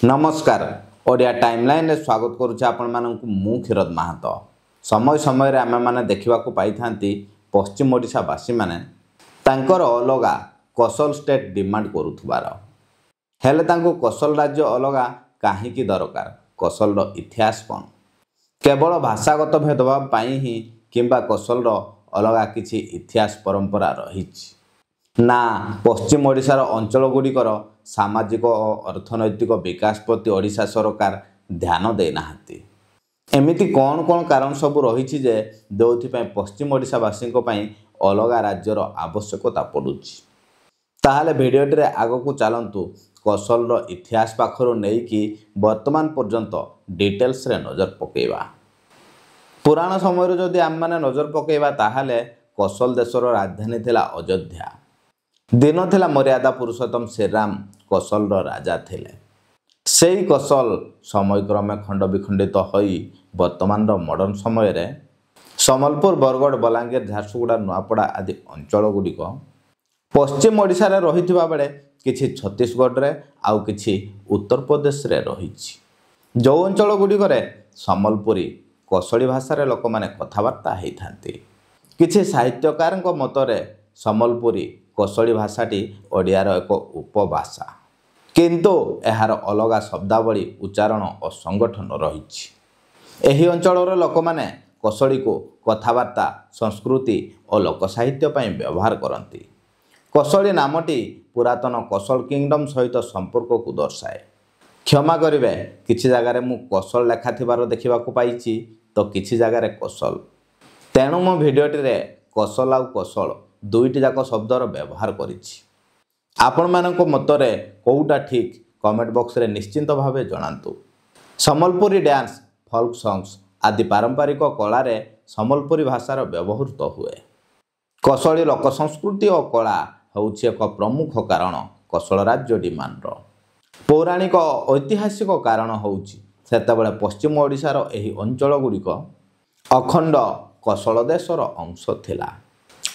नमस्कार ओडिया टाइमलाइन रे स्वागत करुचे आपण मानकु मु क्षीरद महातो। समय समय रे आमे माने देखिबा को पाई थांती पश्चिम ओडिशा वासी माने तांकर अलगा कोसल स्टेट डिमांड करूथबार हेले तांको कोसल राज्य अलगा काहे की दरकार कोसल रो इतिहास कोन केवल भाषागत भेदभाव पाई ही किंबा कोसल रो अलगा किछि इतिहास परंपरा रहिछि ना पश्चिम ओडिशार अंचल गुड़िकर सामाजिक और अर्थनैतिक विकास प्रति ओडिशा सरकार ध्यान दे नाहांती। एमिति कौन कौन कारण सब रही जे जोथिपाई पश्चिम ओडिशावासी अलग राज्यर आवश्यकता पड़ुछि ताहले भिडियोटी रे आगकू चलतु कोसल रो इतिहास पाखरु नेकी वर्तमान पर्यंत डिटेल्स रे नजर पकेइबा। पुराण समय जदि आम माने नजर पकेइबा ताहले कोसल देशर राजधानी थिला अयोध्या। दिन थिला मर्यादा पुरुषोत्तम श्रीराम कोसल राजा थिले। सेई कोसल समयक्रमे खंड विखंडित होई वर्तमान मॉडर्न समय रे सम्बलपुर बरगढ़ बलांगीर झारसुगुड़ा नुआपड़ा आदि अंचल गुड़िक पश्चिम ओडिशा रे रहिथिबा बेले किछि छत्तीसगढ़ रे आउ किछि उत्तर प्रदेश रे रहिछि। जो अंचल गुड़िक सम्बलपुरी कोसली भाषा रे लोक माने कथावार्ता हेई थांती। किछि साहित्यकार मतरे सम्बलपुरी कोसली भाषाटी ओडियार एक उपभाषा किंतु एहार अलगा शब्दावली उच्चारण और संगठन रही। एही अंचलर लोक माने कोसली को कथावार्ता संस्कृति और लोक साहित्य पई व्यवहार करती। कोसली नामटी पुरातन कोसल किंगडम सहित संपर्क को दर्शाए। क्षमा करिवे किछि जगार मु कोसल लेखा थिबार देखिबा को पाइछि तो किछि जगार कोसल तेणु मो भिडियोटी रे कोसल आउ कोसल दुईटी जाक शब्दर व्यवहार करिछि। आपण मानक मतरे कोउटा ठीक कमेंट बॉक्स रे निश्चिंत भावे जणांतु। सम्बलपुरी डांस फोल्क सॉन्ग्स आदि पारंपरिक कला रे सम्बलपुरी भाषार व्यवहृत हुए। कोसली लोक संस्कृति और कला होउछि एक प्रमुख कारण कोसल राज्य डिमांड रो। पौराणिक ऐतिहासिक कारण होउछि सेतेबेले पश्चिम ओडिशार एही अंचल गुड़िक अखंड कोसल देशर अंश थिला।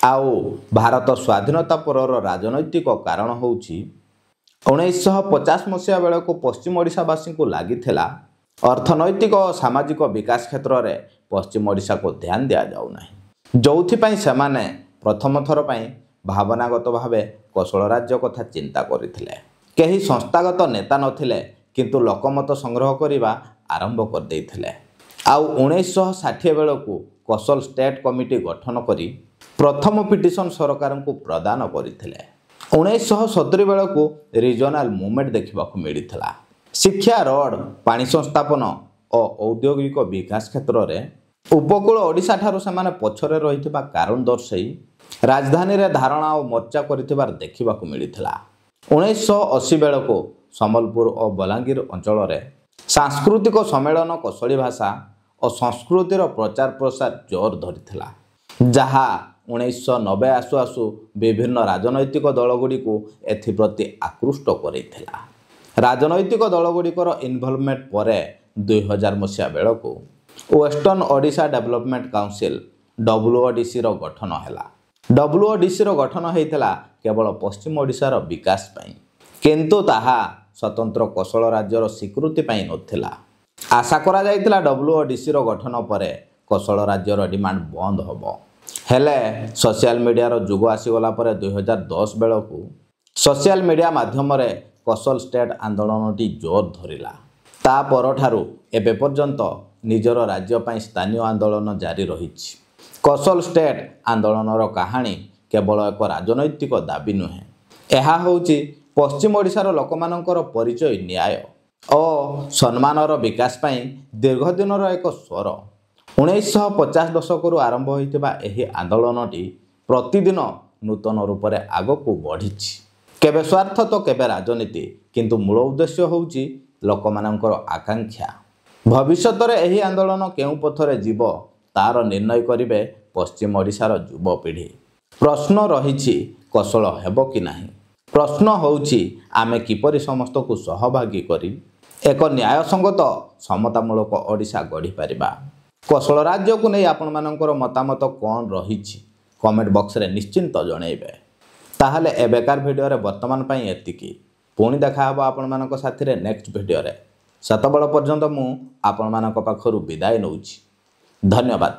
आउ भारत स्वाधीनता परर राजनैतिक कारण होउछि 1950 मसीहा बेले को पश्चिम ओडिशावासी को लागिथिला अर्थनैतिक और सामाजिक विकास क्षेत्र रे पश्चिम ओडिशा को ध्यान दिया जाउ नाही। जोथि पई सेमाने प्रथम थर पई भावनागत भावे कोसल राज्य कथा चिंता करिथिले। केही संस्थागत नेता नथिले किंतु लोकमत संग्रह करिबा आरंभ कर देइथिले। आउ 1960 बेले को कोसल स्टेट कमिटी गठन करी प्रथम पिटिशन सरकार को प्रदान करथिले। 1970 बेले को रीजनल मूवमेंट देखा मिलता। शिक्षा रोड पानी संस्थापन और औद्योगिक विकास क्षेत्र में उपकूल ओडिशा ठारू सेमाने पछरे रहिथिबा कारण दर्शाई राजधानी रे धारणा और मोर्चा करिथिबार देखा मिलता। 1980 बेले को सम्बलपुर और बलांगीर अंचल रे सांस्कृतिक सम्मेलन कोसली भाषा और संस्कृतिर प्रचार प्रसार जोर धरिथिला जहा 1990 आसु आसु विभिन्न राजनैतिक दलगुड़ी को एप्रति आकृष्ट करेइथिला। राजनैतिक दलगुड़िकर इनवॉल्वमेंट परे 2000 मसीहा बेल को western Odisha development council WODC रो गठन हैला। WODC रो गठन होइथिला केवल पश्चिम ओडिशार विकास पई किंतु ताहा स्वतंत्र कोसल राज्यर स्वीकृति पई नथिला। आशा करा जाइथिला WODC रो गठन परे कोसल राज्यर डिमांड बंद होबो हेले सोशल मीडिया रो जुग आसीगला पर 2010 बेल को सोशल मीडिया माध्यम रे कोसल स्टेट आंदोलनटी जोर धरिला। ता परठारु एबे पर्यंत निजर राज्य पई स्थानीय आंदोलन जारी रहिछि। कोसल स्टेट आंदोलन रो कहानी केवल एक राजनैतिक दाबी नुहे एहा होउछि पश्चिम ओडिशार लोकमानकर परिचय न्याय और सम्मानर विकास पई दीर्घ दिनर एक स्वर। 1950 दशकरू आरंभ होइतिबा एही आंदोलनटी प्रतिदिन नूतन रूप से आगक बढ़िछि। केबे स्वार्थ तो केबे राजनीति किंतु मूल उद्देश्य होउछि लोकमानकर आकांक्षा। भविष्यत रे एही आंदोलन केउ पथरे जीव तार निर्णय करिवे पश्चिम ओडिशार युवपीढ़ी। प्रश्न रहिछि कोसल हेबो कि नाही। प्रश्न होउछि आमे किपरि समस्त को सहभागी करी एक न्यायसंगत समतामूलक ओडिशा गढ़ी पारिबा। कोसल राज्य को नहीं आपण मानकर मतामत कौन रही कमेंट बॉक्स रे निश्चिंत जनइबे। ताहले एबेकार वीडियो रे वर्तमान पई एतिकी। ପୁଣି ଦେଖା ହେବ ଆପଣମାନଙ୍କ ସାଥିରେ ନେକ୍ସଟ ଭିଡ଼ିଓରେ। ସେତେବେଳେ ପର୍ଯ୍ୟନ୍ତ ମୁଁ ଆପଣମାନଙ୍କ ପାଖରୁ ବିଦାୟ ନେଉଛି। ଧନ୍ୟବାଦ।